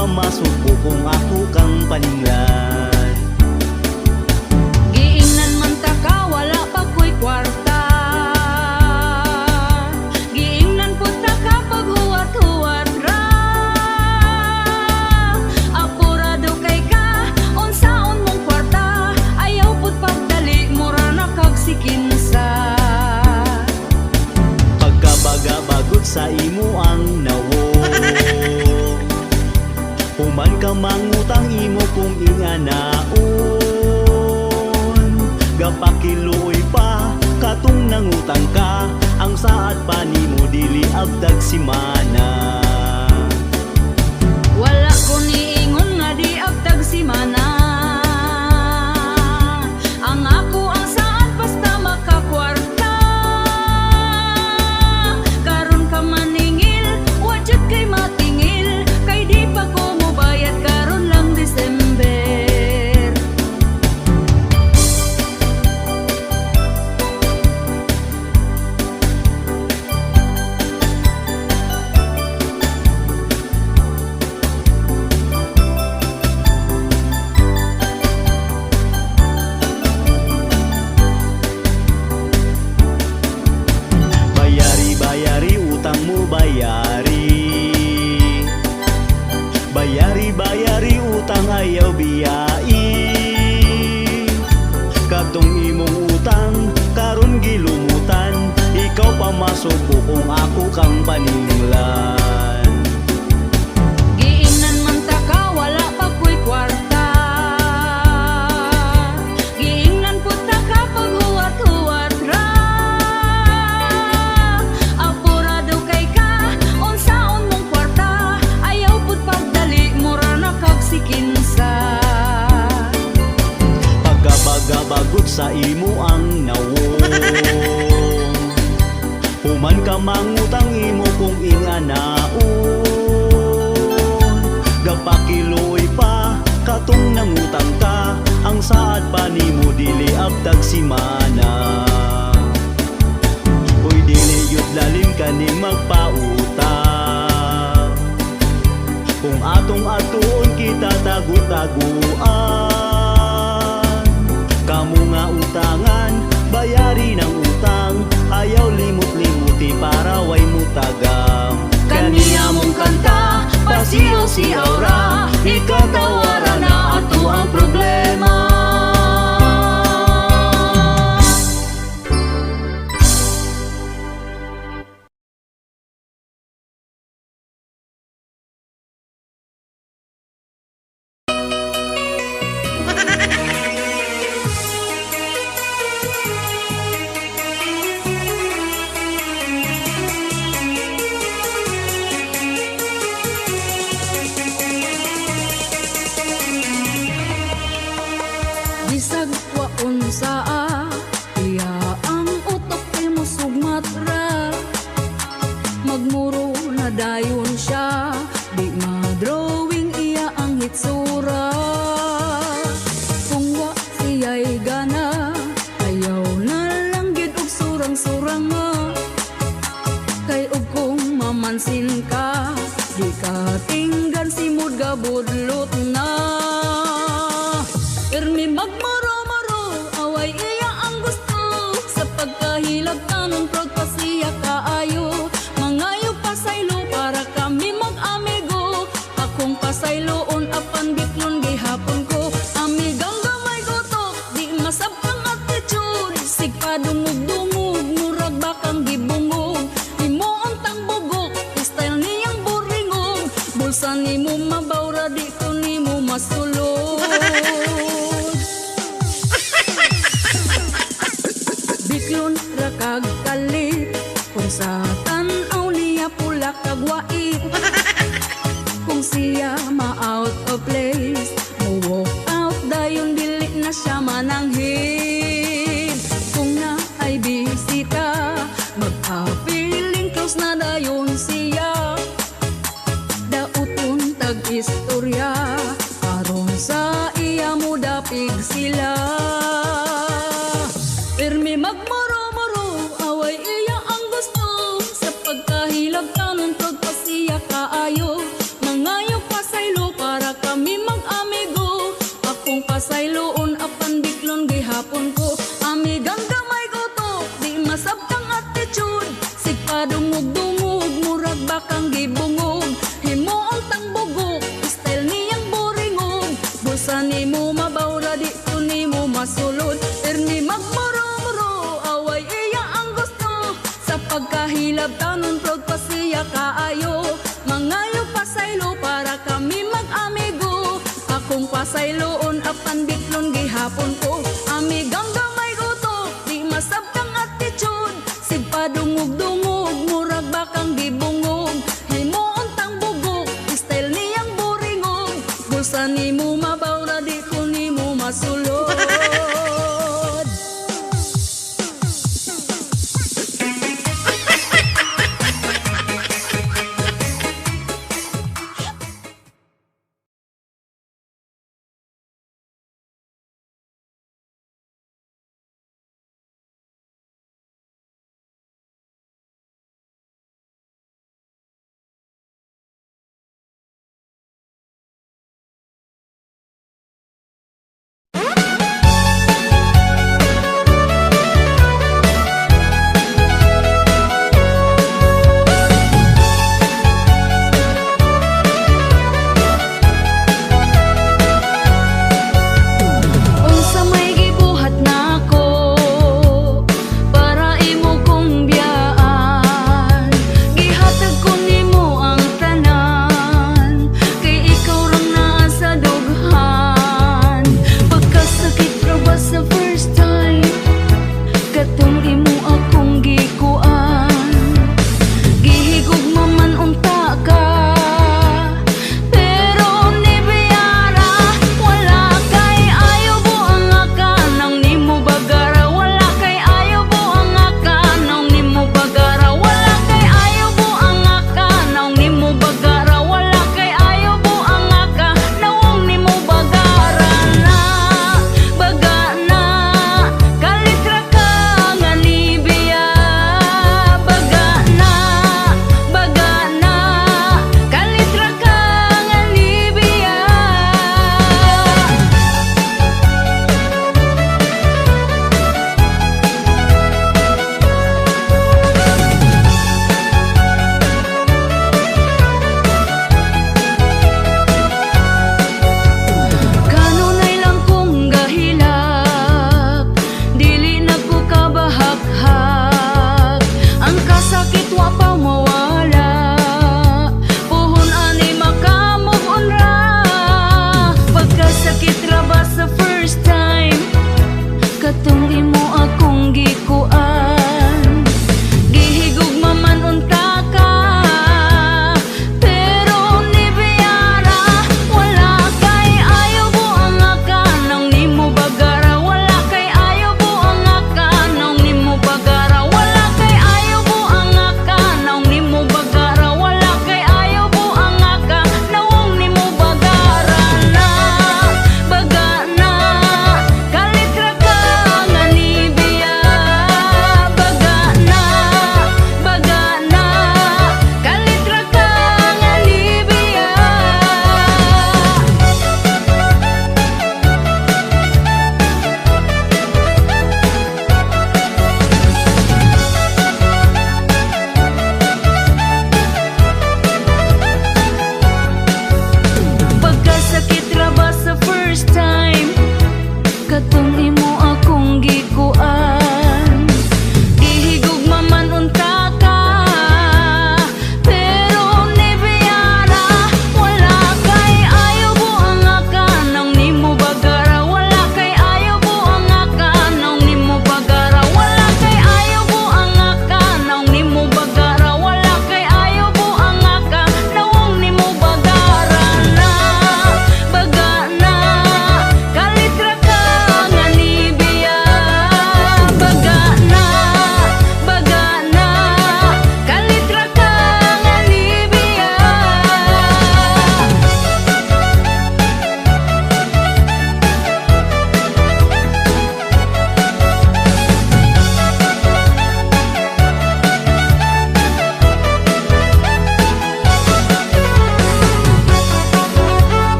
pa masuko kung ako kang paninglan. Giingnan man ta ka, wala pa ko'y kwarta. Giingnan po ta ka, paghuwat-huwat ra. Apurado kay ka, unsaon mong kwarta. Ayaw po't pagdali, mura na kagsikinsa. Pagkabaga-bagot sa imo ang nawo, human ka mangutang imo kung inganaon. Gapakiluoy pa katong nangutang ka, ang saad pa nimo dili agdag simana. Wala ko niingon nga di agtag simana. Ang ako ang saan basta makakwarta. Karon ka maningil, wadjud kay matingil. Kay di pa ko mobayad karon lang December. Bayari utang mo bayari. Bayari utang ayaw biyai. Katong imong utang karon gilumutan, ikaw pa masuko kung ako kang paninglan. Giingnan man ta ka, wala pa ko'y kwarta. Giingnan po ta ka, paghuwat-huwat ra. Apurado kay ka, unsaon mong kwarta. Ayaw po't pagdali, mura na kagsikinsa. Pagkabaga-bagot sa imo ang nawo, human ka mangutang imo kung inganaon. Gapakiloy pa katong nangutang ka, ang saad pa nimo dili agtag simana. Uy dili yut lalim kaning magpautang, kung atong atuon kita tagu-taguan. Kamu nga utangan, bayari ng utang, ayaw limot-limuti para way mutagam. Kaniya mong kanta, pasiyaw-siyaw ra. Ikaw tawara na ato ang problema. Bisag wa unsaa, iya ang utok kay mo sugmatra. Magmuro na dayon siya, di ma-drawing iya ang hitsura. Kung wa siya'y gana, ayaw na lang gid og surang-surang nga. Kay og kung mamansin ka, di ka tinggan si mood gabudlot na. Ermi magmaro-maro, away iya ang gusto. Sa pagkahilag tanon prog pasiya kaayo. Mangayo pasaylo para kami mag-amigo. Akong pasayloon apan bitlon gihapon ko. Amigang gamay gotok, di masabkang attitude. Sigpadungog-dungog, murag bakang gibungog. Imo untang bugok, style niyang buringog. Bulsa nimo mabawra, di ko nimo masulod. Biklon ra kag kalit, kung sa tan-aw niya pula kag wait. Kung siya ma-out of place, mo-walk out dayon dili na siya mananghid. Kung na ay bisita, magka-feeling close na dayon siya. Dauton tag-istorya, aron sa iya mo dapig sila. Pirmi magmuro-muro, away iya ang gusto. Sa pagkahilag tanon prog pasiya kaayo. Mangayo pasaylo Akong pasayloon apan biklon gihapon ko. Amigang gamay ko to, di masabtang attitude. Sigpadungog-dungog, murag bakang gibungog. Himuong tangbugok, style niyang boringog. Bulsa ni mo mabawra, di ko ni mo masulod. Ermi magmuro-muro, away iya ang gusto. Sa pagkahilab tanon proud pa siya kaayo. Mangayo pasaylo para kami mag-amigo. Akong pasayloon apan biklon gihapon ko. Amigang gamay ko to, di masabtang attitude. Sigpadungog-dungog, murag bakang gibungog. Himuon tang bugok, style niyang boringog. Bulsa ni mo mabawra, di ko ni mo masulod.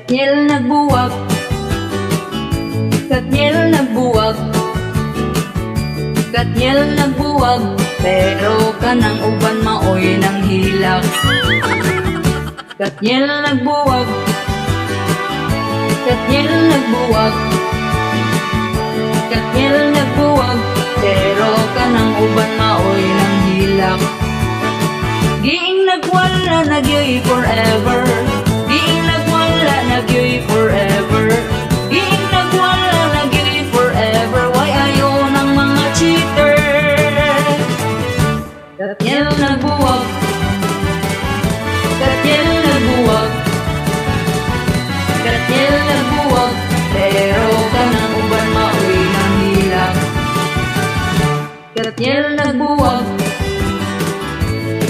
Katniel nagbuwag, Katniel nagbuwag, Katniel nagbuwag, pero kanang uban maoy nang hilak. Katniel nagbuwag, Katniel nagbuwag, Katniel nagbuwag, pero kanang uban maoy nang hilak. Giing nagwala nagyoy forever, giing nagwala nagyoy forever, giing nagwala nagyoy forever. Why ayaw ng mga cheater? Katniel nagbuwag, Katniel nagbuwag, Katniel nagbuwag, pero kanang uban maoy nang hilak. Katniel nagbuwag,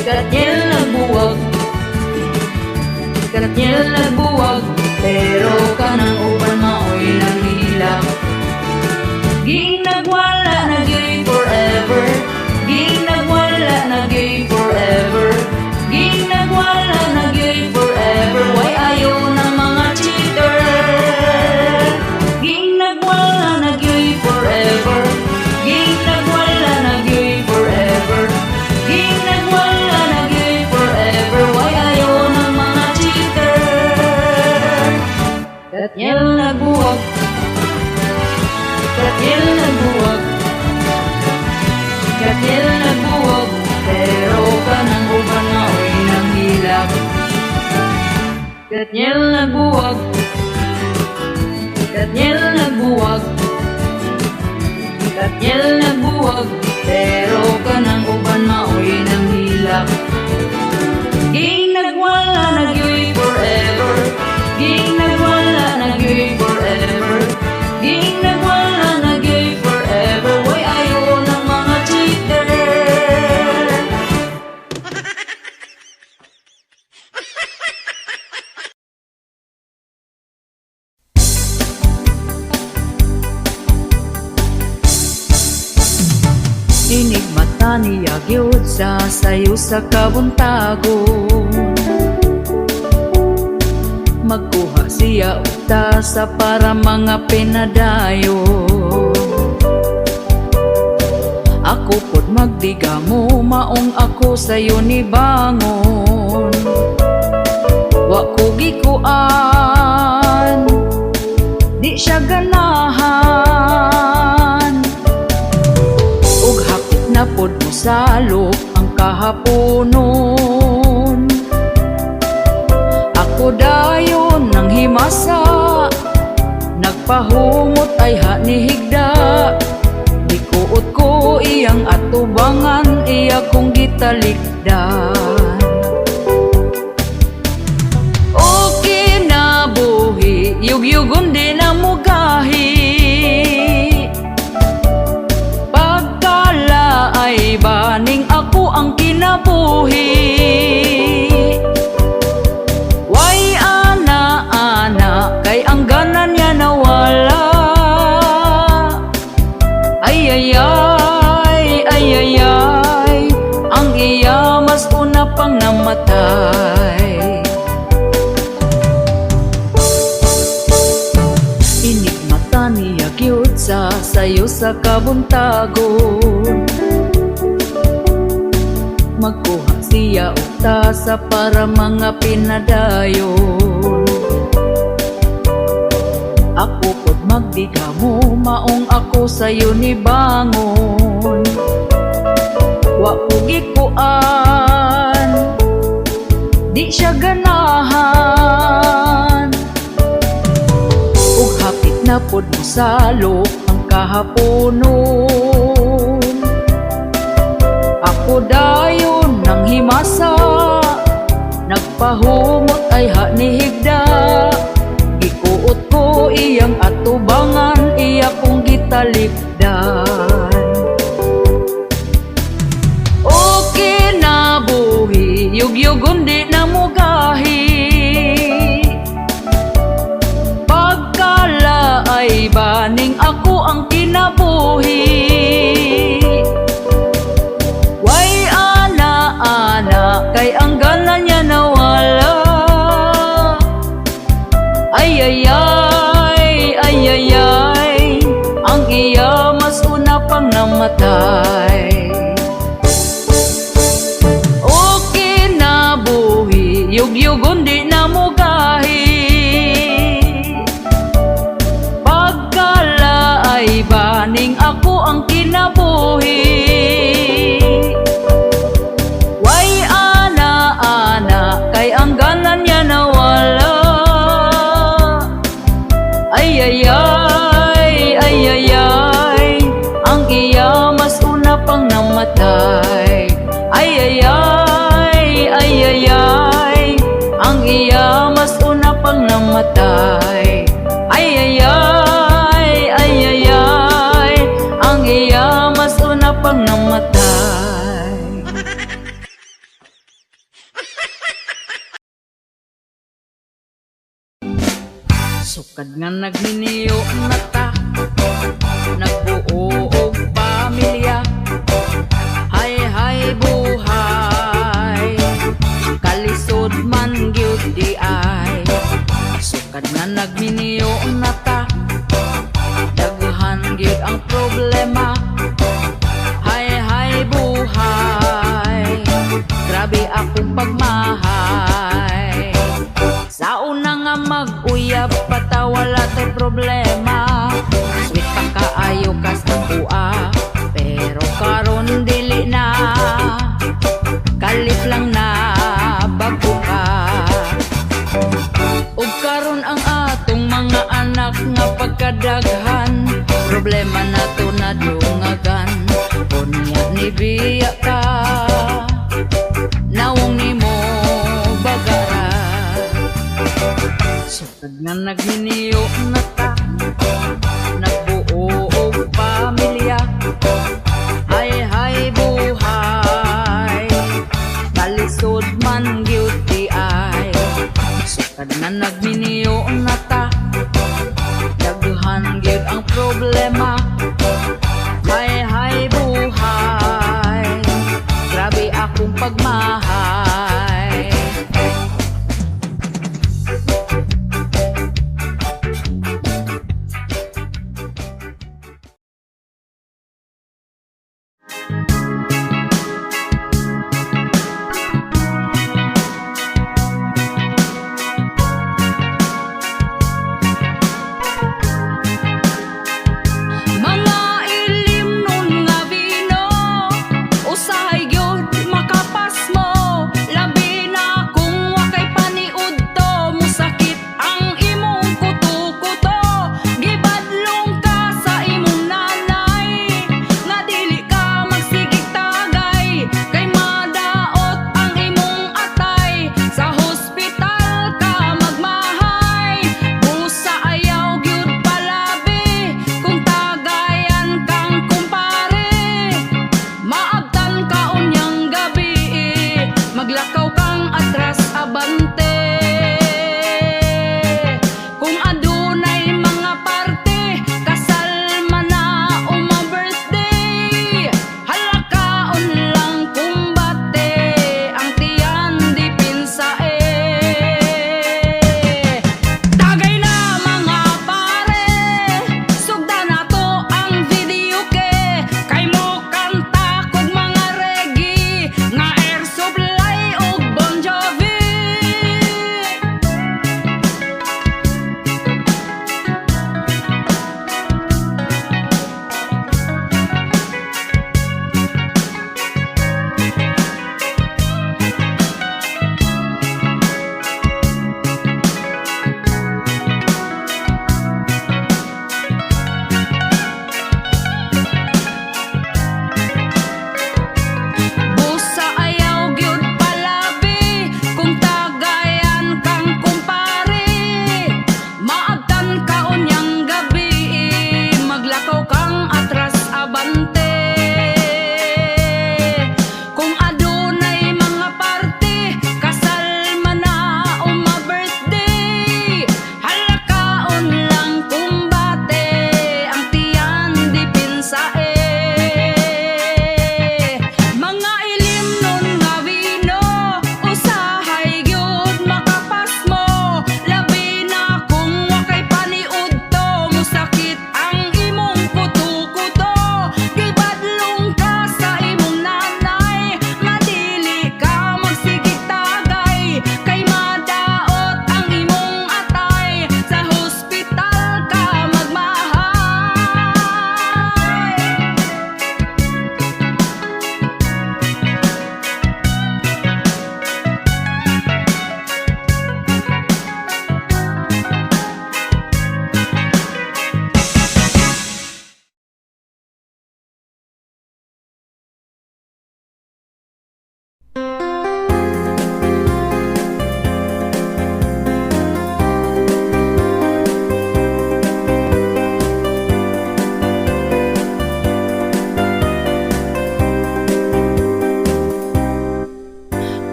Katniel nagbuwag, Katniel nagbuwag, pero kanang uban maoy nang hilak. Giing nagwala nagyoy forever, giing nagwala nagyoy forever, giing nagwala nagyoy forever. Why ayaw ng mga cheater? Giing nagwala nagyoy forever, giing nagwala nagyoy forever, giing nagwala nagyoy forever. Why ayaw ng mga cheater? Katniel nagbuwag, Katniel nagbuwag, Katniel nagbuwag, pero kanang uban maoy nang hilak. Katniel nagbuwag, Katniel nagbuwag, Katniel nagbuwag, pero kanang uban maoy nang hilak. Giing nagwala nagyoy forever, giing nagwala nagyoy forever, giing nagwala nagyoy forever. Why ayaw ng mga cheater? Dinig mata niya gyud sa sayo sa kabuntagon, magkuha siya og tasa para mga pinadayon. Ako pod magdigamo, maong ako sayo ni bangon. Wa ko gikuan, di siya ganahan. Ug hapit na pod mo salok ang kahaponon. Ako dayon nang himasa, nagpahumot ay hanihigda. Dikuot ko iyang atubangan, iya kong gitalikdan. O kinabuhi, yugyugon din ang mugahi. Pagkala ay baning ako ang kinabuhi. Why ana kay ang ganan niya nawala. Ay ay ay ay ay ay, ang iya mas una pang namatay. Inig mata niya gyud sa sayo sa kabuntagon, magkuha siya og tasa para mga pinadayon. Ako pod magdigamo, maong ako sayo ni bangon. Wa ko gikuan, di siya ganahan. Ug hapit na pod mo salok ang kahaponon. Ako dayon nang himasa, nagpahumot ay hanihigda. Gikuot ko iyang atubangan, iya kong gitalikdan. O kinabuhi, yugyugon di na mugahi. Pagkala ay baning ako ang kinabuhi. Why ana kay ang ganan niya nawala. Ay namatay. Okay na buhi, yugyugon di na mugahi. Pagkalaay baning ako ang kinabuhi. Way ana-ana kay ang ganan niya nawala. Ay ay ay, ay ay ay, ang iya mas una pang namatay. Ay ay ay, ay ay ay, ang iya mas una pang namatay. Ay ay ay, ay ay ay, ang iya mas una pang namatay. Sukad nga nagniniyo mata, nagbuo og pamilya. Hay hay buhay, kalisod man gyud di ay. Sukad nga nagniniyo mata, daghan gyud ang problema. Hay hay buhay, grabe akong pagmahay. Sa una nga mag-uyab patawala tay problema. Sweet pa kaayo kas akua, pero karon dili na. Kalit lang na bago ka. Ug karon ang atong mga anak nga pagkadaghan, problema nato na dungagan. Unya ni biya ka, nawong nimo bagara. Sukad nga nagniniyo mata, nagbuo og pamilya. Hay hay buhay, kalisod man gyud di ay. Sukad nga nagniniyo mata, daghan gyud ang problema. Hay hay buhay, grabe akong pagmahay. Mga ilim nun nga vino, usahay gyud makapas mo.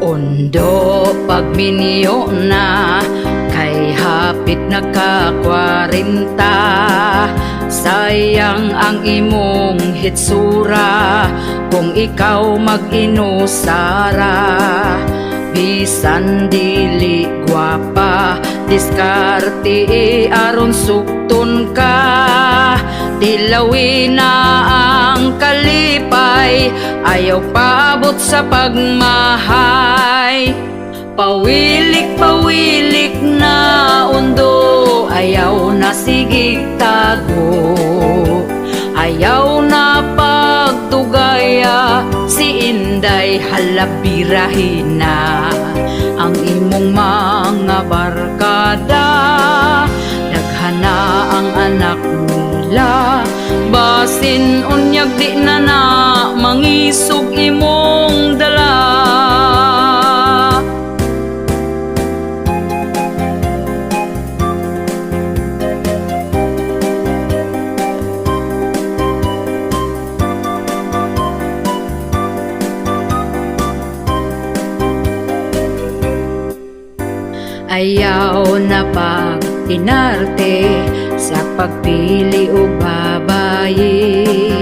Undo pagminyo na, kay hapit na ka 40. Sayang ang imong hitsura kung ikaw mag-inusara. Bisan dili gwapa, diskarte aron sukton ka. Dilawin na ang kalipay, ayaw paabot sa pagmahay. Pawilik-pawilik na undo, ayaw na sigig tago. Ayaw na pagtugaya, si Inday halabirahin na. Ang imong mga barkada, daghana ang anak nila. Basin unyag di na na, mangisog imong dala. Ayaw na pag-inarte sa pagpili o babayi.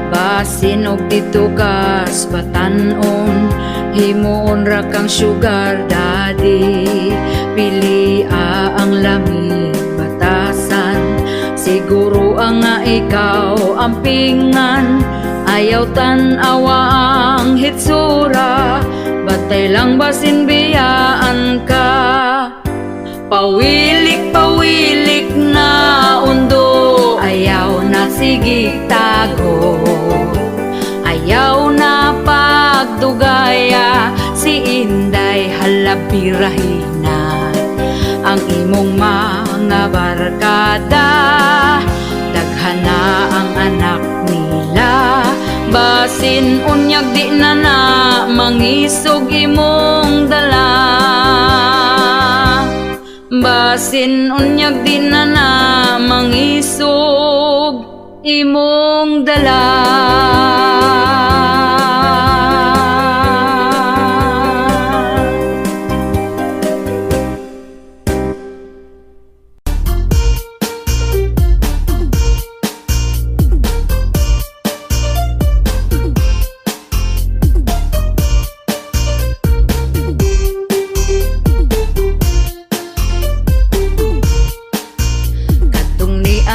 Basin og dito kas batanon, himuon ra kang sugar daddy. Pili ang lamig batasan, siguro ang nga ikaw ang pingan. Ayaw tan-awa ang hitsura, batay lang basin biyaan ka. Pawilik-pawilik na undo, ayaw na sigig tago. Ayaw na pagdugaya, si Inday halabirahin na. Ang imong mga barkada, daghana ang anak nila. Basin unyag di na na, mangisog imong dala. Basin unyag di na na, mangisog imong dala.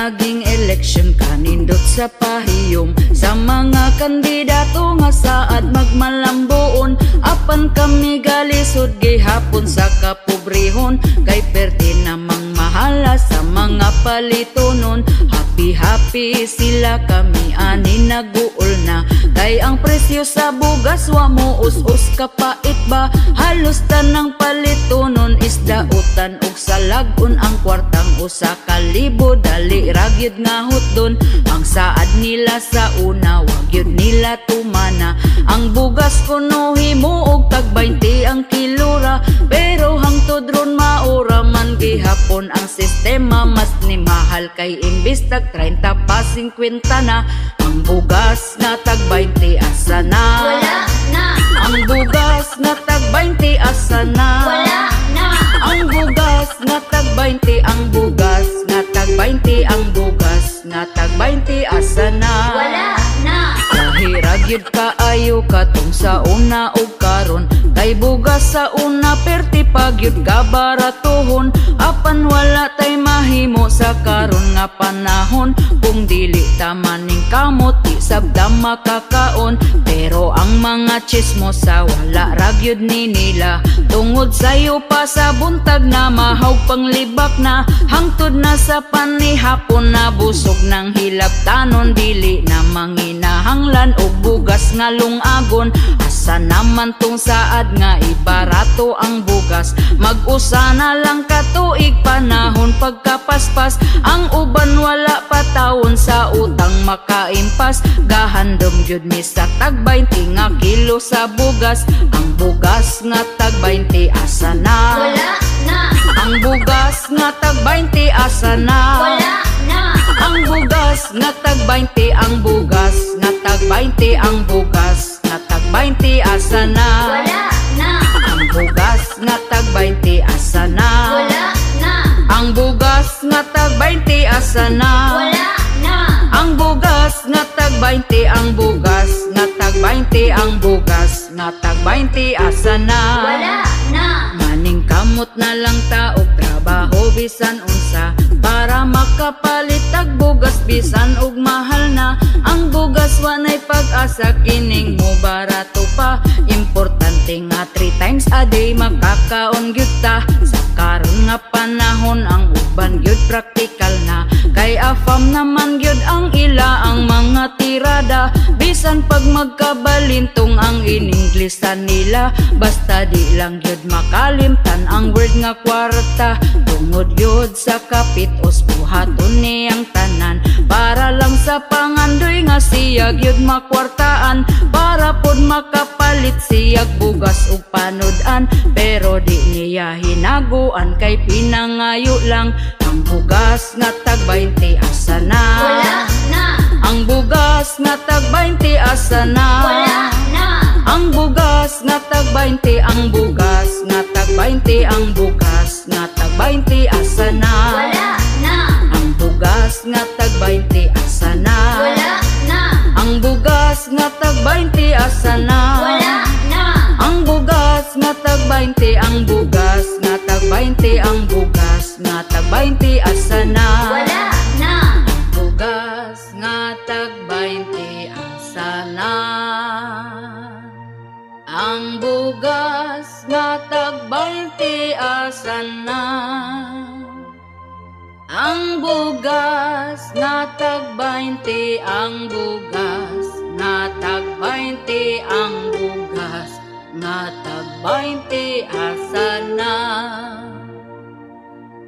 Aging eleksyon kanindot sa pahiyom, sa mga kandidato nga saad magmalambuon. Apan kami galisod gihapon sa kapobrehon, kay perte namang mahala sa mga palitonon. Happy sila kami ani naguol na, kay ang presyo sa bugas wa mo us-us kapait ba. Halos tanang palitonon isdautan og salagon, ang kwartang usa ka libo dali ragyod nga hutdon. Ang saad nila sa una wag yun nila tumana, ang bugas kuno himo og tag 20 ang kilora. Pero hangtod ron maura man gihapon ang sistema, mas ni mahal kay imbis tag 30 pa 50 na. Ang bugas nga tag 20 asa na? Wala na. Ang bugas nga tag 20 asa na? Wala na. Ang bugas nga tag 20, ang bugas nga tag 20, ang bugas nga tag 20 asa na? Wala na. Lahirag yun kaayo katong sa una o karon, kay bugas sa una perti pag yun kabaratuhon. Apan wala tay mahimo sa karon nga panahon, kung dili tamaning kamot di sabda makakaon. Pero ang mga chismos sa wala ragyod ni nila, tungod sayo pa sa buntag na mahaw panglibak na. Hangtod na sa panihapon na busog ng hilabtanon, dili na manginahanglan og bugas nga lungagon. Asa naman tong saad nga ibarato ang bugas, mag-usa na lang katuig panahon pagkapaspas. Ang uban wala pa taon sa utang makaimpas, gahandom gyud mi sa tag 20 nga kilo sa bugas. Ang bugas nga tag 20 asa na? Wala na. Ang bugas nga tag 20 asa na? Wala na. Ang bugas nga tag 20, ang bugas nga tag 20, ang bugas nga tag 20 asa na? Wala na. Ang asa na? Wala na. Ang bugas nga tag 20, ang bugas nga tag 20, ang bugas nga tag 20 asa na? Wala na. Maning kamot na lang ta og trabaho bisan unsa para makapalit ag bugas bisan og mahal na. Ang bugas wanay pag-asa kining mo barato pa. Importante nga 3 times a day makakaon gyud ta. Sa karon nga panahon ang uban gyud praktikal na. Kay afam naman gyud ang ila ang mga tirada. Bisan pag magkabalintong ang in-Inglesan nila. Basta di lang gyud makalimtan ang word nga kwarta. Tungod gyud sa kapitos buhaton niyang tanan. Para lang sa pangandoy nga siya gyud makwartaan. Para pod makapalit siyag bugas ug panodan. Pero di niya hinaguan kay pinangayo lang. Ang bugas nga tag 20 asa na? Wala na. Ang bugas nga tag 20 asa na? Wala na. Ang bugas nga tag 20, ang bugas nga tag 20, ang bugas nga tag 20 asa na? Wala na. Ang bugas nga tag 20 asa na? Wala na. Ang bugas nga tag 20 asa na? Wala na. Ang bugas nga tag 20, ang bugas nga tag 20, ang bugas nga tag 20 asa na? Wala na. Bugas nga tag 20 asa na? Ang bugas nga tag 20 asa na? Ang bugas nga tag 20, ang bugas nga tag 20, ang bugas nga tag 20 asa na?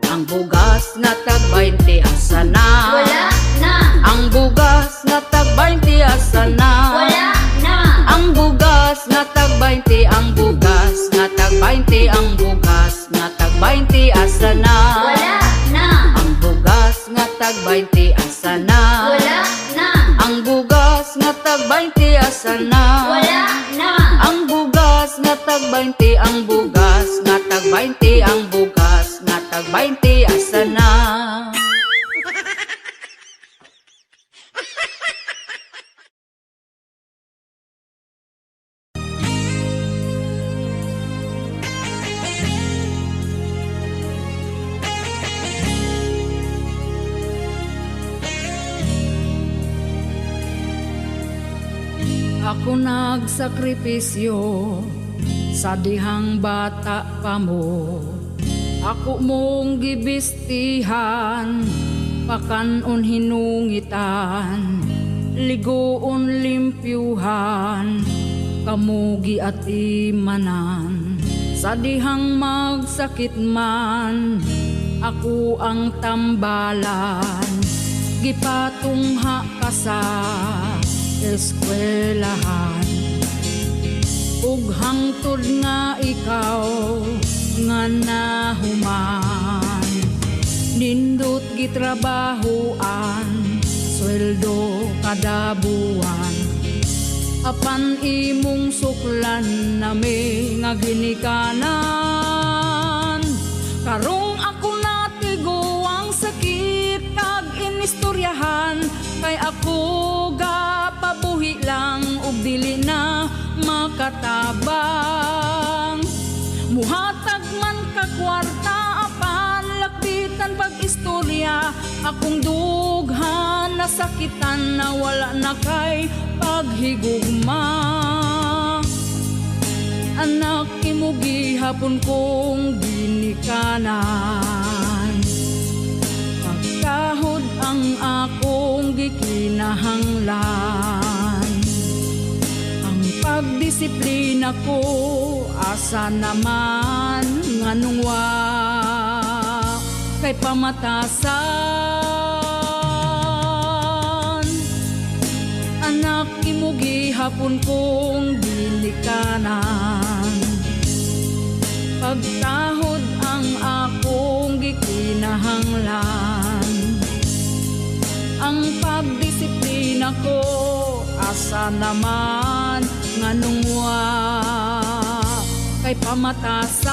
Ang bugas nga tag 20 asa na? Wala na. Ang bugas nga tag 20 asa na? Wala na. Ang bugas nga tag 20, ang bugas nga tag 20, ang bugas nga tag 20 asa na? Wala na. Ang bugas nga tag 20 asa na? Wala na. Ang bugas nga tag 20 asa na? Wala na. Ang bugas nga tag 20, ang bugas nga tag 20, ang bugas nga tag 20 asa na? Ako nagsakripisyo sa dihang bata pa mo. Ako mong gibistihan, pakanon hinungitan, ligoon limpyuhan, kamugi at imanan. Sa dihang magsakit man, ako ang tambalan, gipatungha ka sa eskwelahan. Ug hangtod nga ikaw nga nahuman, nindot gitrabahoan, sweldo kada buwan. Apan imong suklan nami nga ginikanan. Karong ako natigo ang sakit kag inistoryahan, kay ako pabuhi lang ug dili na makatabang. Muhatag man ka kwarta apan lakbitan pag-istorya, akong dughan nasakitan na wala na kay paghigugma. Anak imo gihapon kong ginikanan, pagkahod ang akong gikinahanglan. Ang pagdisiplina ko asa naman nganong wa kay pamatasan. Anak imo gihapon kong ginikanan, pagtahod ang akong gikinahanglan. Ang pagdisiplina ko asa naman nganong wa kay pamatasan.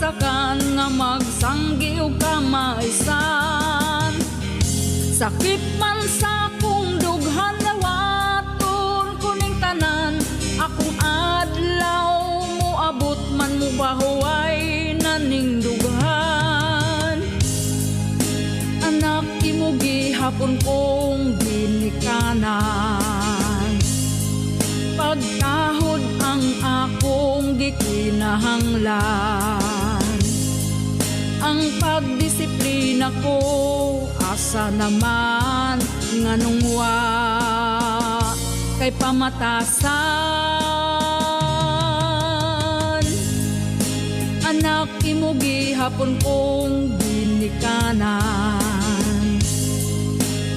sakan nga magsanggi o kamaysan. Sakit man sa akong dughan nawaton kuning tanan, akong adlaw mo abot man mo bahuay naning dughan. Anak imo gihapon kong ginikanan, pagkahod ang akong gikinahanglan. Ang pagdisiplina ko asa naman nganong wa kay pamatasan. Anak imo gihapon kong ginikanan,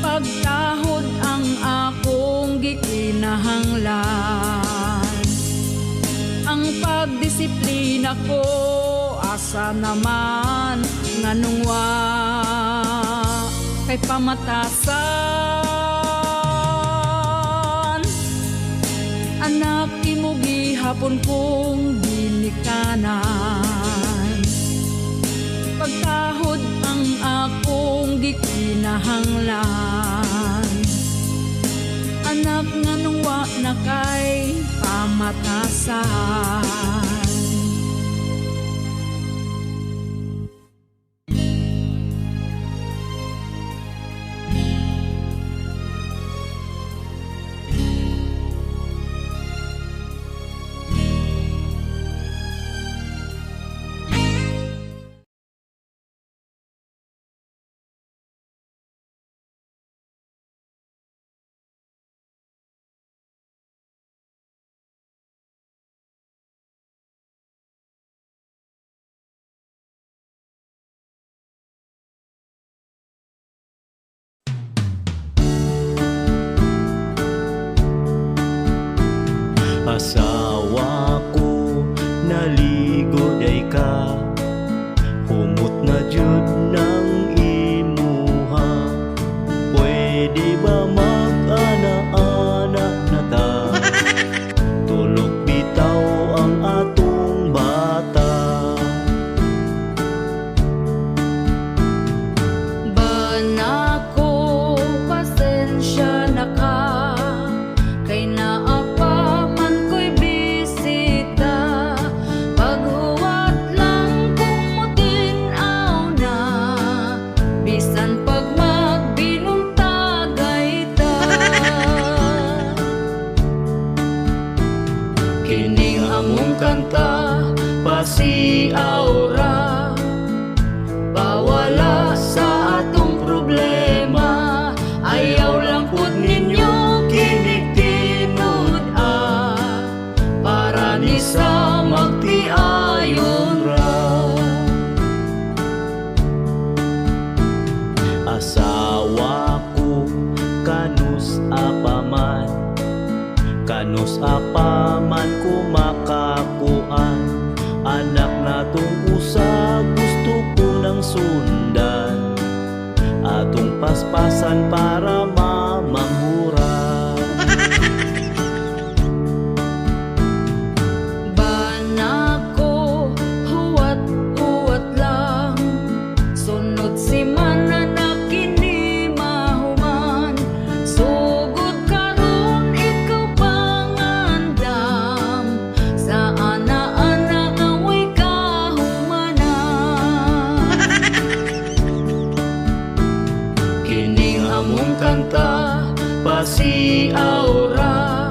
pagkahod ang akong gikinahanglan. Ang pagdisiplina ko asa naman nganong wa kay pamatasan. Anak imo gihapon kong ginikanan, pagkahod ang akong gikinahanglan. Anak nganong wa na kay pamatasan. Asawa ko naligo day ka, humot na jud ng imuha. Pwede ba mag-ana-anak na ta? Tulog bitaw ang atong bata. Banako, pasensya na ka, kay naapa man ko'y bisita. Paghuwat lang kung mutinaw na, bisan pag magbinuntagay ta. Kining among kanta pasiaw ra, bawala sa atong problema. Ayaw lang pud ninyo kinig-tinud para ni sa magtiayon ra. Asawa ko kanus apaman, kanus apaman kumakakuan. Anak natong usa gusto ko nang sundan, atong paspasan para mamangura. Banako, huwat-huwat lang, sunod si mana na kini mahuman. Sugod karon ikaw pangandam, sa ana-ana away kahumanan. Kining among kanta pasiaw ra,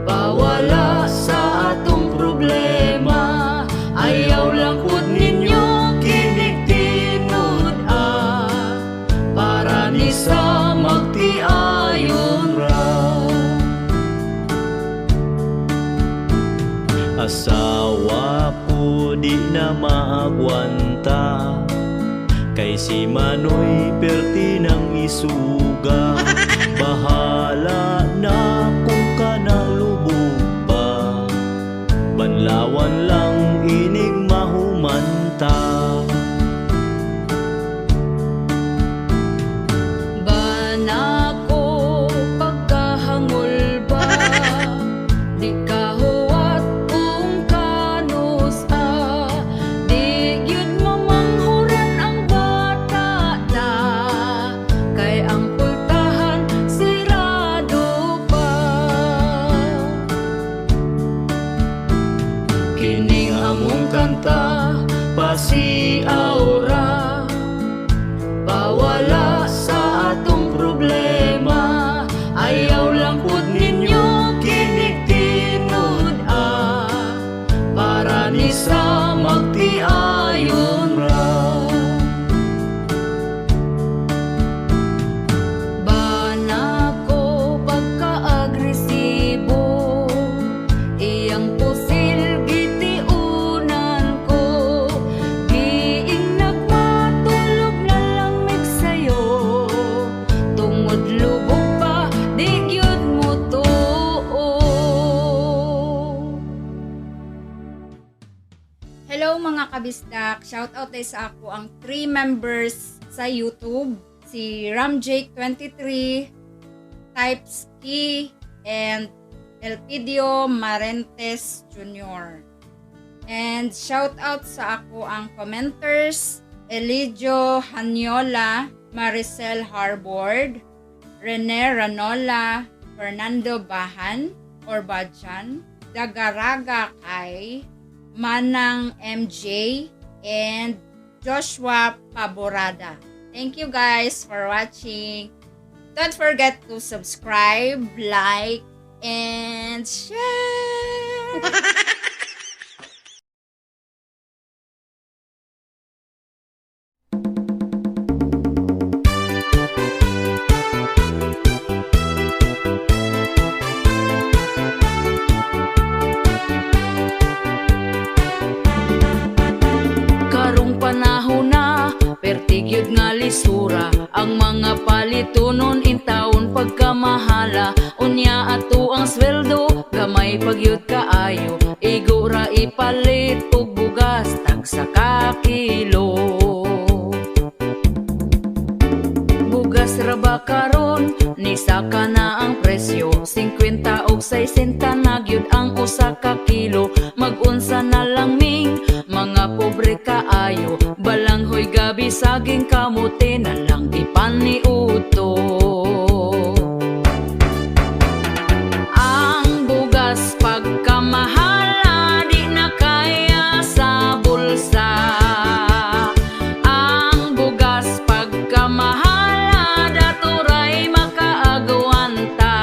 bawala sa atong problema. Ayaw lang pud ninyo kinig-tinud para ni sa magtiayon ra. Asawa ko di na maagwanta, kay si Manoy perti ng isuga. Bahala na kung kanalubog pa, banlawan lang inig mahumanta. Banako, pagkahangol ba, di ka huwat kung kanus di kabisdak, shoutout tayo sa ako ang 3 members sa YouTube. Si Ramjake23, Typeski, and Elpidio Marentes Jr. And shoutout sa ako ang commenters, Elidio Hanyola, Maricel Harbord, Rene Ranola, Fernando Bahan or Badjan, Dagaraga Kai, Manang MJ, and Joshua Paborada. Thank you guys for watching. Don't forget to subscribe, like, and share. Karong panahon na pertigyod nga lisura, ang mga palitunon in taon pagkamahala. Unya ato ang sweldo gamay pagyud kaayo, igura ipalit og bugas tag sa kakilo. Bugas ra ba karon ni saka na ang presyo, 50 og 60 na gyud ang usa ka kilo. Mag-unsa na lang ming mga pobre kaayo, balanghoy gabi saging kamote na lang ipaniuto. Ang bugas pagkamahala di na kaya sa bulsa. Ang bugas pagkamahala daturay makaagwanta.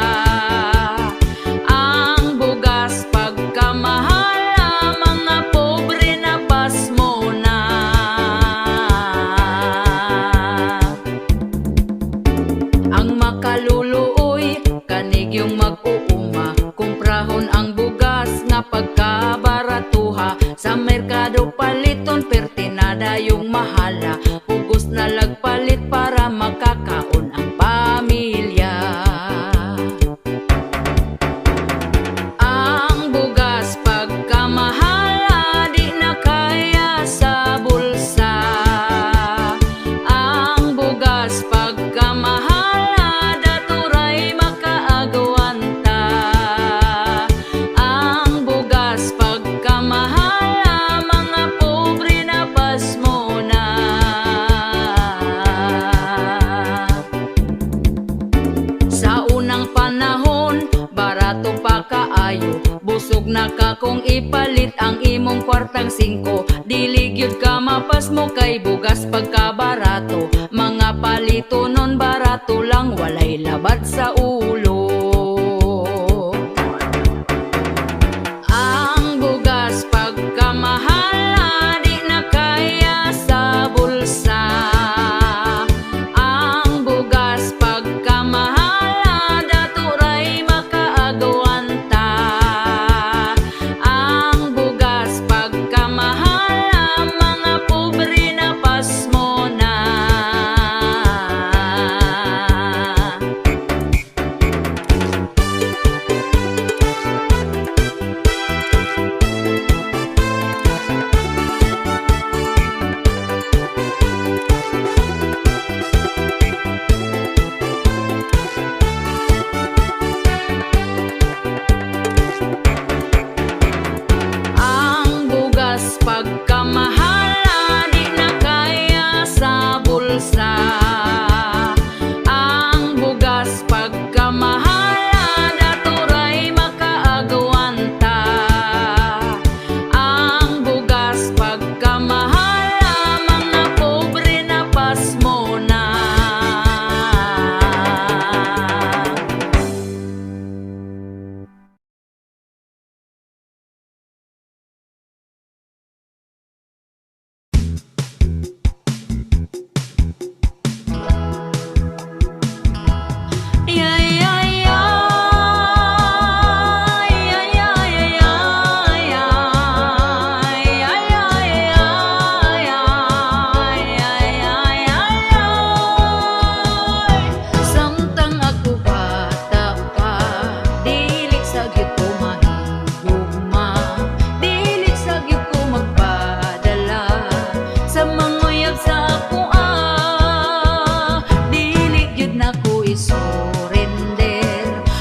Ang bugas pagkamahala mga pobre na pasmo na. Ang makaluluoy kanig yung mag-uuma, kumprahon ang bugas nga pagkabaratuha. Sa merkado paliton pertinada yung mahala, pugos na lagpalit para makakaon ang pamilya. Ang bugas pagkamahala di na kaya sa bulsa. Ang bugas pagkamahala daturay makaagwanta. Ang bugas pagkamahala mga pobre na pasmo na. Sa unang panahon barato pa kaayo, busog na ka kung ipalit ang imong kwartang 5. Dili gyud ka mapasmo kay bugas pagkabarato. Mga palito nun barato lang, walay labad sa ulo. Ang bugas pagkamahala di na kaya sa bulsa. Ang bugas pagkamahala daturay makaagwanta. Ang bugas pagkamahala mga pobre na pasmo na. Ang bugas pagkamahala di na kaya sa bulsa. Ang bugas pagkamahala daturay makaagwanta. Ang bugas pagkamahala mga pobre na pasmo na. Yeah, yeah, yeah.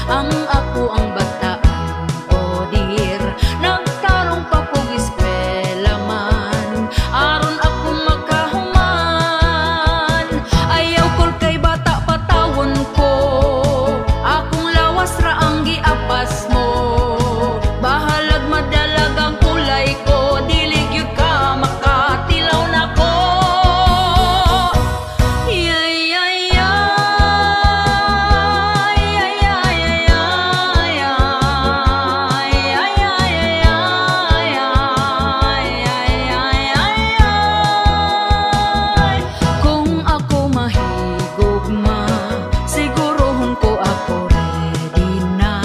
ang ako ang bataan o dir. Nagtarong pa kog eskwela man, aron ako magkahuman. Ayaw kol kay bata patawon ko, akong lawas ra ang giapas mo. Bahalag madalag ang kulay ko, dili gyud ka makatilaw nako. Yay yay yay yay yay yay yay. Kung ako mahigugma, sigurohon ko ako ready na.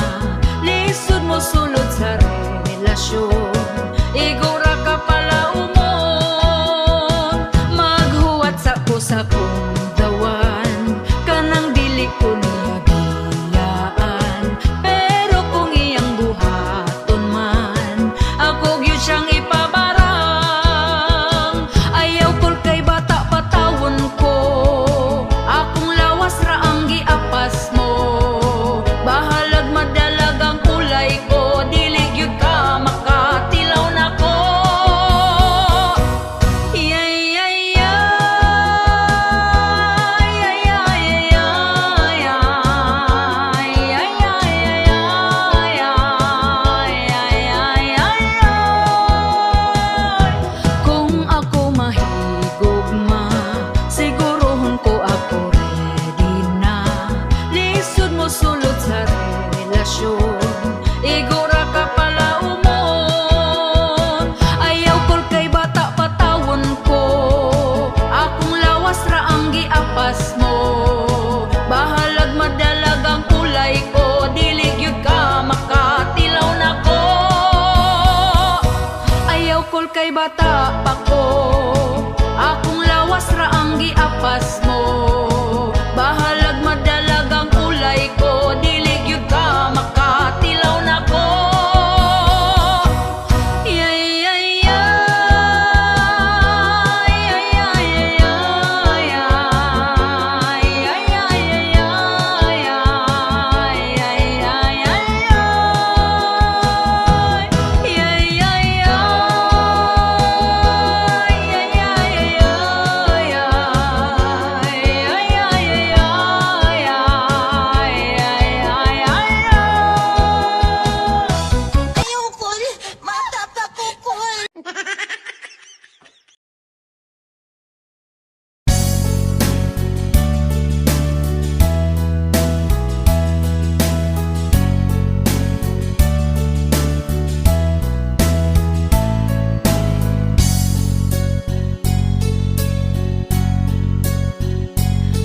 Lisod mo sulod sa relasyon, igura ka pala umon. Maghuwat sa ko sa kong dawan, kanang dili ko niya giyaan. Pero kung iyang buhaton man, ako gyud siyang ipabarang. Ayaw kol kay bata patawon ko, akong lawas ra ang giapas mo. Bahalag madalag ang kulay ko, dili gyud ka makatilaw nako. Yay yay yay yay yay yay yay yay. Kung ako mahigugma, sigurohon ko ako ready na. Lisod mo sulod sa relasyon, igura ka pala umon. Ayaw kol kay bata patawon ko, akong lawas ra ang giapas mo. Bahalag madalag ang kulay ko, dili gyud ka makatilaw nako. Ayaw kol kay bata pa ko, akong lawas ra ang giapas mo. Bahalag madalag ang kulay ko, dili gyud ka makatilaw nako. Yay yay yay yay yay yay Ayoko, matapa ko ko.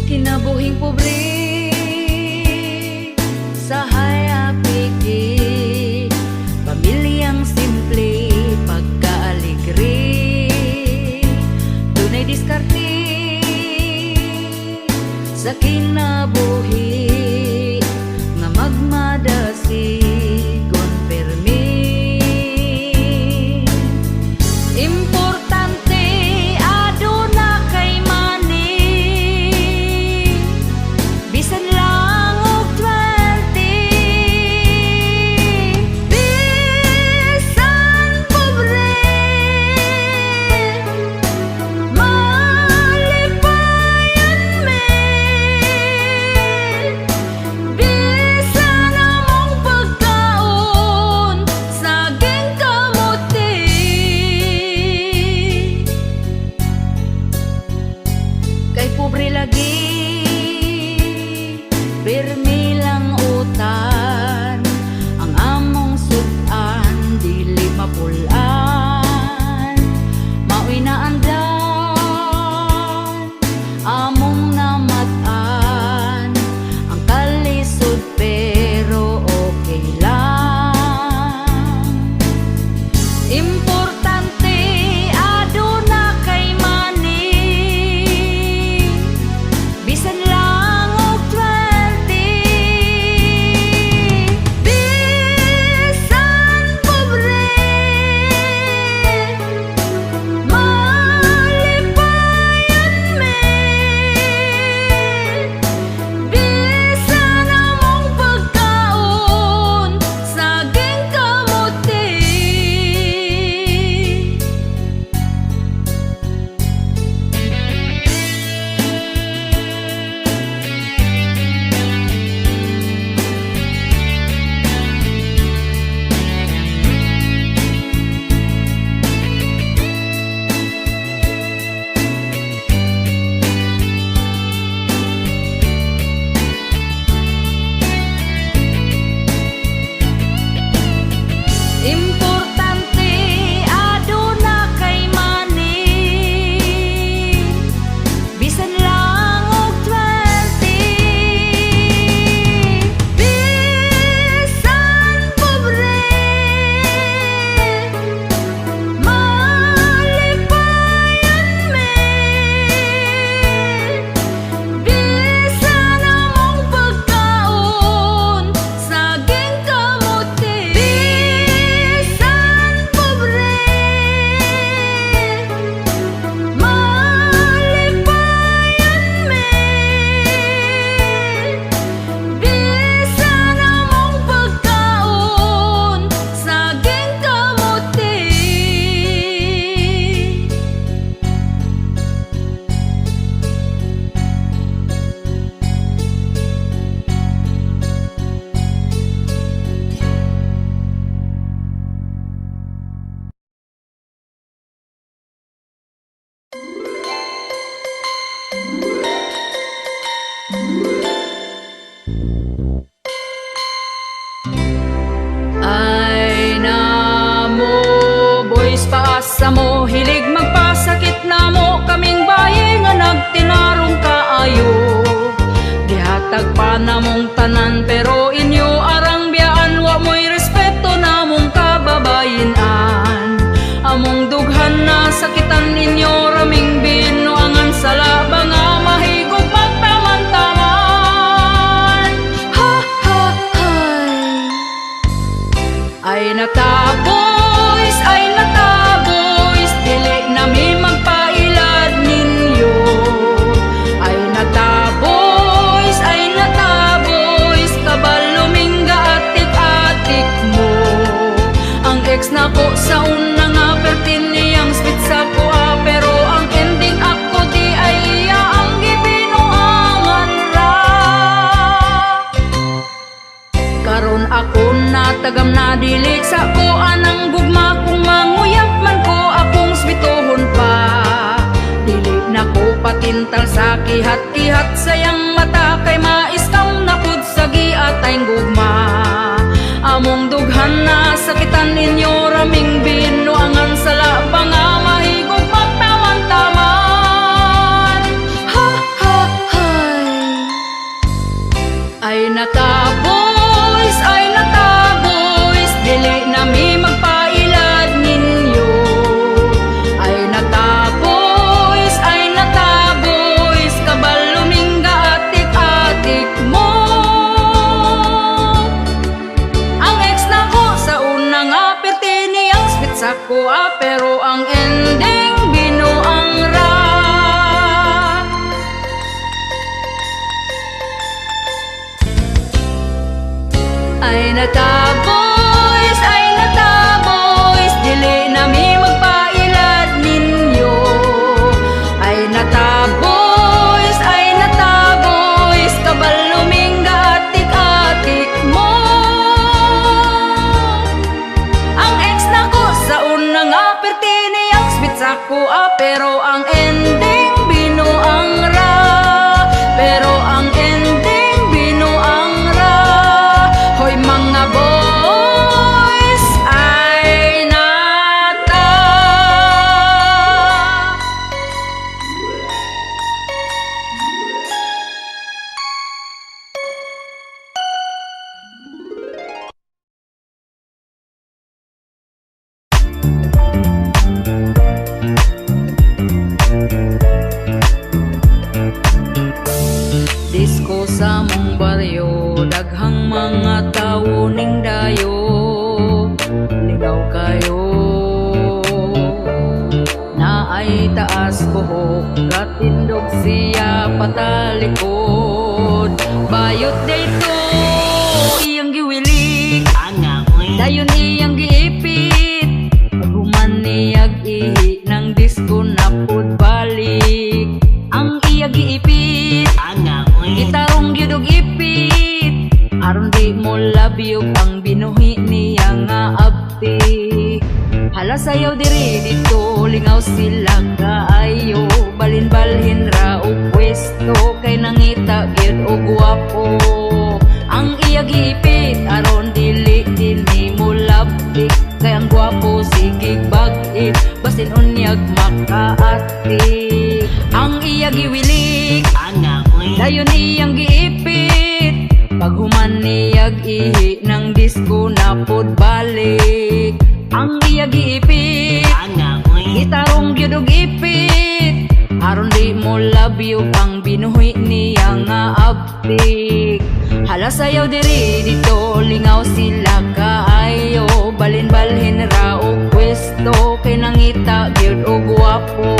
Kinabuhing pobre sa hayapigi, pamilyang simple pagkaaligre, dunay diskarte sa kinabuhi nga magmadasigon permi. Importante aduna kay money, bisan lang og 20. Bisan pobre, malipayan me. Bisan among pagka asa mo hilig magpasakit na mo kaming bayi nga nagtinarong kaayo. Dihatag pa namong tanan pero inyo arang biyaan wa mo'y respeto namong kababayinan. Among dughan na sakitan ninyo raming binuangan sa laba nga mahigog magtaman-taman. Ha ha hay. Ay nataboys, dili nami magpailad ninyo. Ay nataboys, kabalumingga atik-atik mo. Ang ex na ko sa una nga pertin niyang spit sa kuha, pero ang ending ako di ay iya ang gibinuangan ra. Karon ako natagam na dilik sa kuan ang gugma kung manguyap man ko akong spitohon pa. Dili na ko patintal sa kihat-kihat sayang mata kay maiskam na pud sa giatayng gugma. Among dughan na sakitan ninyo raming binuangan sa laba nga mahigog magtaman-taman. Ha ha hay. Ay nataboys, dili nami magpailad ninyo. Ay nataboys, kabalumingga atik-atik mo. Ang ex na ko sa una nga perti niyang spit sa kuha, pero ang ending binuang ra. Ay nataboys, dili nami magpailad ninyo. Ay nataboys, kabalumingga atik-atik mo. Ang ex na ko sa una nga perti niyang spit sa kuha, pero ang ending binuang ra. Pero ang ending binuang ra. Hoy mga boys, ay nata. Disko sa mong baryo, daghang mga tao ning dayo. Ligaw kayo na ay taas buhok, gatindog siya patalikod. Bayot dayto iyang giwilik, dayon iyang giipit. Human niyag ihi ng disko na pud balik. Ang iyang giipit, gitarong gyud og ipit, aron di mo labyog ang binuhi niya nga abti. Hala sayaw diri dito, lingaw sila kaayo, balin-balhin ra og pwesto, kay nangita gyud og gwapo. Ang iya giipit, aron dili din mo labtik, kay ang gwapo sigig bag-it, basin unyag makaatik. Ang iya giwilik, dayon iyang giipit, paghuman niyag ihi ng disko na pud balik. Ang iya giipit, gitarong gyud og ipit, aron di mo labyog ang binuhi niya nga abtik. Hala sayaw diri dito, lingaw sila kaayo, balin-balhin ra og pwesto, kay nangita gyud og gwapo.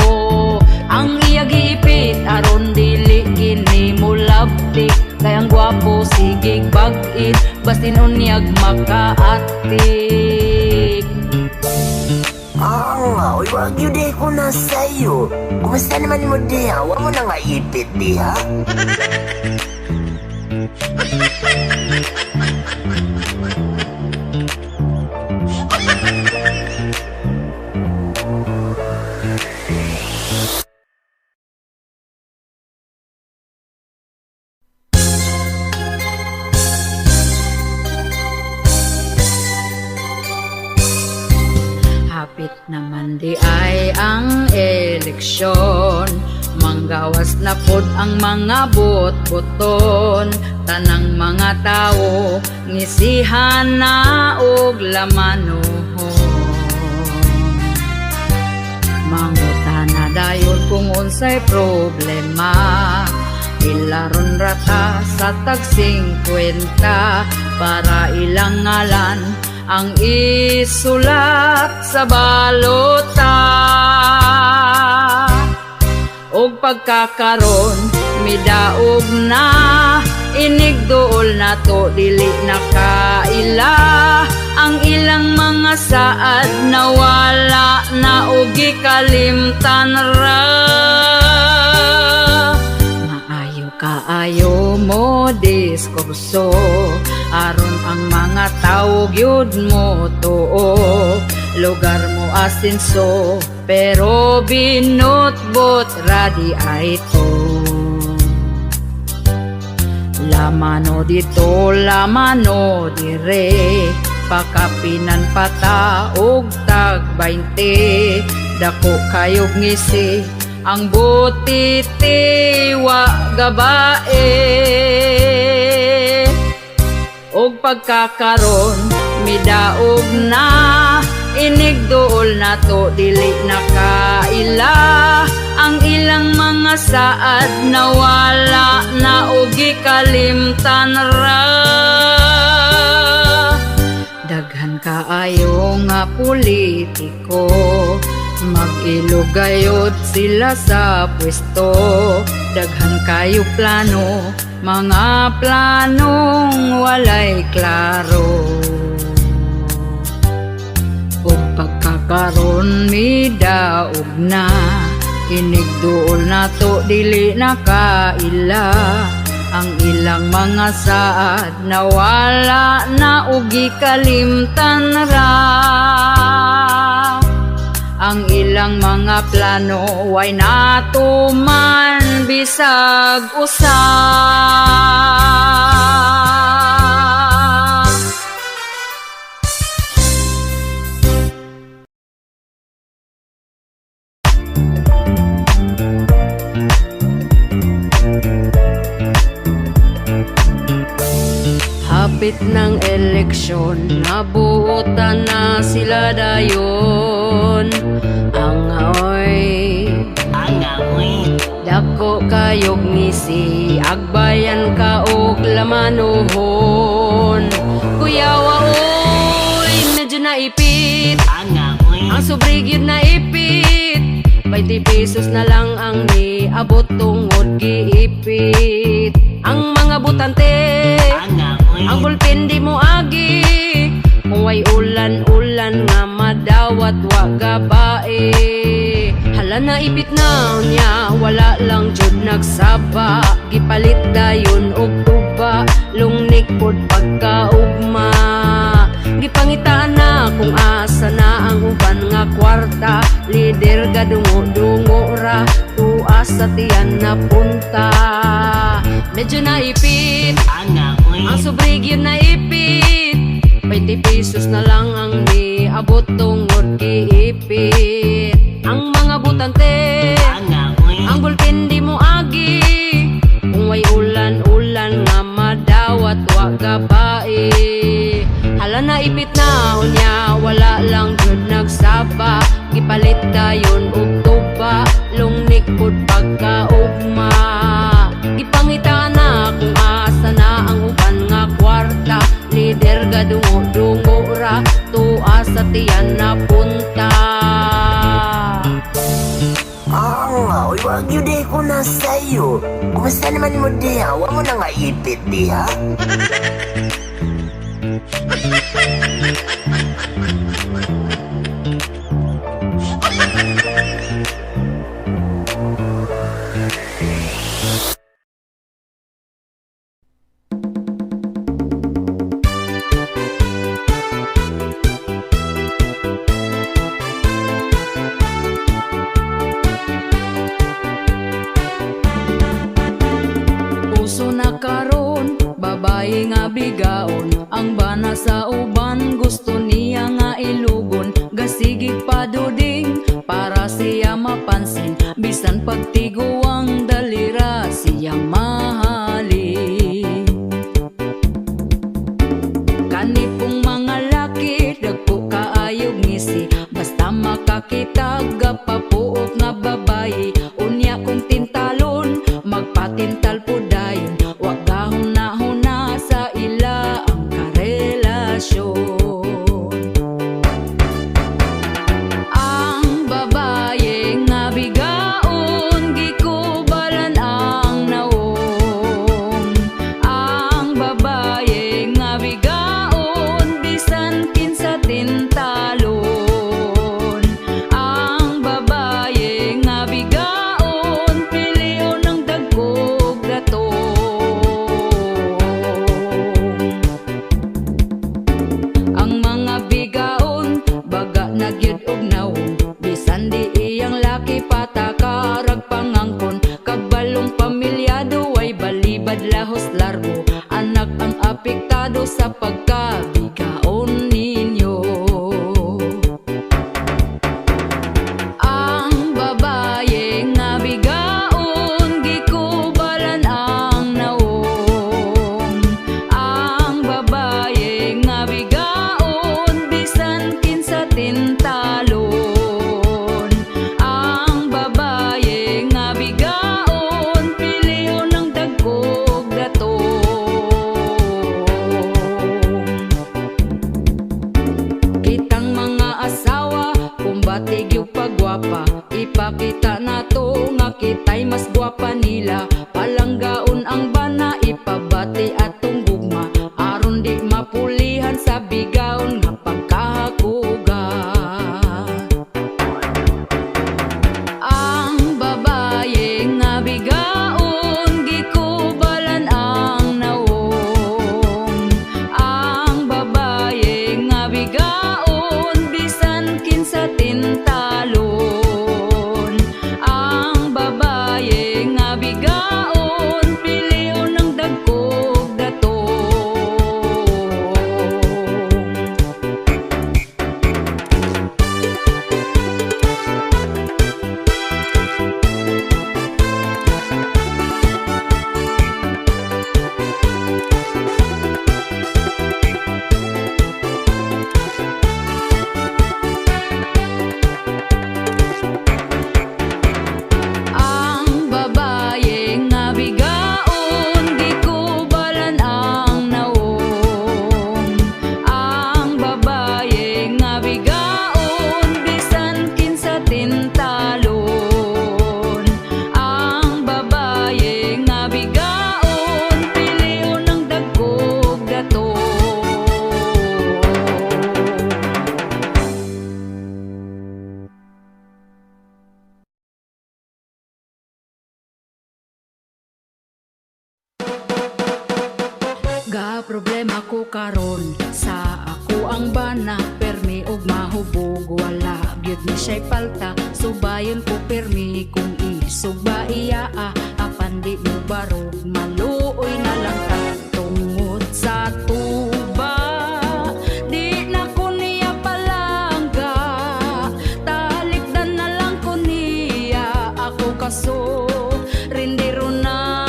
Ang iya giipit, aron dili kini mo labtik, kay ang gwapo sigig bag-it, basin unyag makaatik. Uy, wag yun di ko na sa'yo. Kumusta naman mo diha? Huwag mo na nga ipit diha. Hapit naman di ay ang eleksyon, manggawas na pod ang mga bot-boton. Tanang mga tao ngisihan na og lamanuhon. Mangutana dayon kung unsay problema, ilaron rata sa tag 50 para ilang ngalan ang isulat sa balota. Og pagkakaron midaog na, inigduol na to dili nakaila. Ang ilang mga saad nawala na og gikalimtan ra. Kaayo mo diskurso, aron ang mga tao gyud mo tuo. Lugar mo asinso, pero binutbot radi ay to. Lamano dito, lamano dire, pakapinan pata og tag 20. Dako kayog ngisi, ang butiti wa gabae. Og pagkakaron midaog na, inigduol na to dili nakaila. Ang ilang mga saad nawala na og gikalimtan ra. Daghan kaayo nga politiko, mag-ilugayod sila sa pwesto. Daghan kayo plano, mga planong walay klaro. Ug pagkakaron midaog na, inigduol na to dili nakaila. Ang ilang mga saad nawala na ug gikalimtan ra. Ang ilang mga plano way natuman bisag usa. Hapit ng eleksyon, nabuotan na sila dayon. Angaoy, dako kayog ngisi, agbayan ka og lamanuhon. Kuyawa oy, medyo naipit, ang sobrigyod naipit. 20 pesos na lang ang niabot tungod giipit. Ang mga butante, ang bulpin di mo agi, kung way ulan-ulan nga madawat wa gabae. Hala na ipit na niya, wala lang jud nagsaba. Gipalit dayon og tuba, lungnik pod pagkaugma. Gipangitaan na kung asa na ang uban nga kwarta. Lider gadungo-dungo ra, tuas sa tiyan na punta. Medyo naipit, ang sobrigyod naipit. 20 pesos na lang ang niabot tungod giipit. Ang mga butante, ang bulpin di mo agi, kung way ulan-ulan nga madawat wa gabae. Hala na ipit na unya, wala lang jud nagsaba. Gipalit dayon og tuba, lungnik pod pagkaugma. Gipangitaan na kung asa na ang uban nga kwarta. Lider gadungo-dungo ra, tuas sa tiyan na punta. Uy, wag yun di ko na sa'yo. Kumusta naman mo diha? Huwag mo na nga ipit diha. Babae nga bigaon, ang bana sa uban gusto niya nga ilugon. Gasigig pa makakitag papuok nga babae. Unya kong tintalon magpatintal po dayon, wag gahuna-huna sa ila ang karelasyon. Ang babaye nga bigaon gikubalan ang naong. Ang babaye nga bigaon bisan kinsa tintalon. Ang babaye nga bigaon pilion ng dagkog datong. Ang mga bigaon baga nagyud og nawong, bisan di iyang laki patakarag pangangkon. Kagbalong pamilyado ay balibad lahos largo, anak ang apektado sa pagkabigaon ninyo. Ang babaye nga bigaon gikubalan ang naong. Ang babaye nga bigaon bisan kinsa tintalon. Ang babaye nga bigaon pilion ng dagkog datong. Kitang mga asawa kumbatig yung pagwapa, ipakita nato nga kita'y mas gwapa nila. Palanggaon ang bana ipabati atong gugma, aron di mapulihan sa bigaon nga pagkahakuga. Ang babaye nga bigaon gikubalan ang naong. Ang babaye nga bigaon bisan kinsa tintalon. Ang babaye nga bigaon pilion ng dagkog datong. Ang babaye nga bigaon gikubalan ang naong. Ang babaye nga bigaon bisan kinsa tintalon. Ang babaye nga bigaon pilion ng dagkog datong. Ga problema ko karon sa ako ang bana, permi og mahubog wala gyud ni siya'y palta. Subayon ko permi kung isugba iya apan di mo barog maluoy na lang ta tungod sa tuba. Di na ko niya palangga, talikdan na lang ko niya ako kaso rindiro na.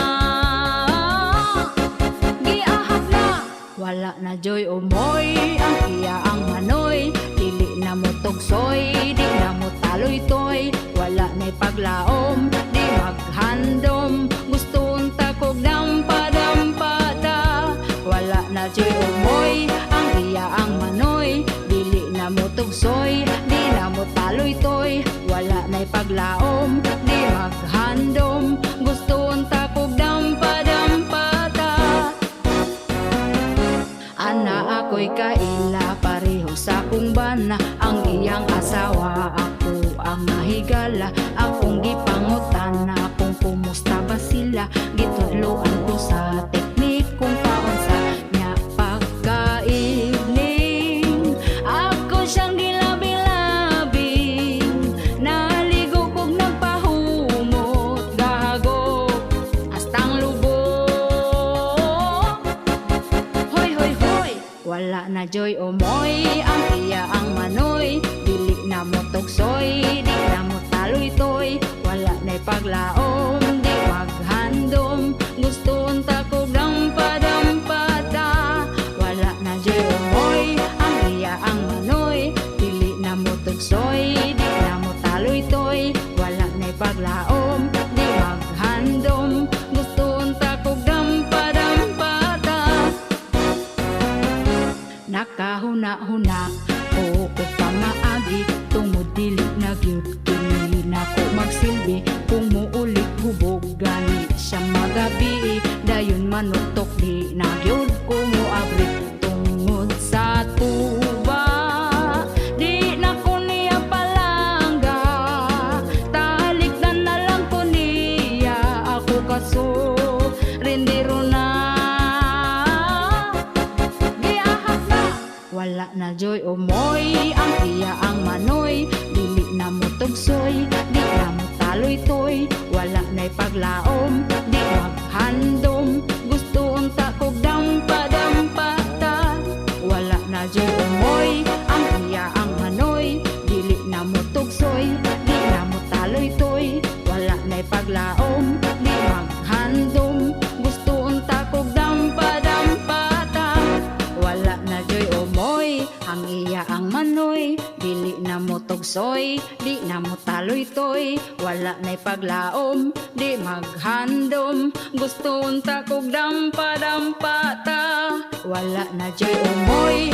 Giahap na wala na joy umoy, ang iya ang manoy, dili na mo tugsoy, di na mo taloy-toy. Wala na'y paglaom, di maghandom, gusto unta kog dampa-dampada. Wala na joy umoy, ang iya ang manoy, dili na mo tugsoy, di na mo taloy-toy. Wala na'y paglaom, di maghandom, gusto unta kog dampa-dampada. Ana ako'y kaila pareho sa kong bana, ang iyang asawa ako ang nahigala. Akong gipangutana kung kumusta ba sila, gitudloan ko sa teknik kung paon sa niya pagkaigling. Ako siyang gilabing-labing, naligo kog nagpahumot gahagok astang lubog. Hoy hoy hoy, wala na joy umoy, ang iya ang manoy, dili na mo tugsoy, di na mo taloy-toy. Wala na'y paglaom, di maghandom, gusto unta ko dampa-dampada. Wala na joy umoy, ang iya ang manoy, dili na mo tugsoy, di nakahuna-huna o ko pamaagi tungod dili na gyud kini nako magsilbi kung muulit hubog gani siya magabi dayon manutok di na gyud ko moabri tungod sa tuba di na ko niya palangga talikdan na lang ko niya ako kaso rindiro na giahak na wala na joy o moy ang iya ang manoy dili na mo tugsoy di na mo taloy toy wala na'y paglaom di maghandom gusto unta kog dampa-dampata wala na joy o moy ang iya ang manoy dili na mo tugsoy di na mo taloy toy wala na'y paglaom di maghandom gusto unta kog dampa-dampata wala na joy o moy ang iya ang manoy dili na mo tugsoy di na mo taloy toy wala na'y paglaom di maghandom gusto unta kog dampa-dampata wala na joy o moy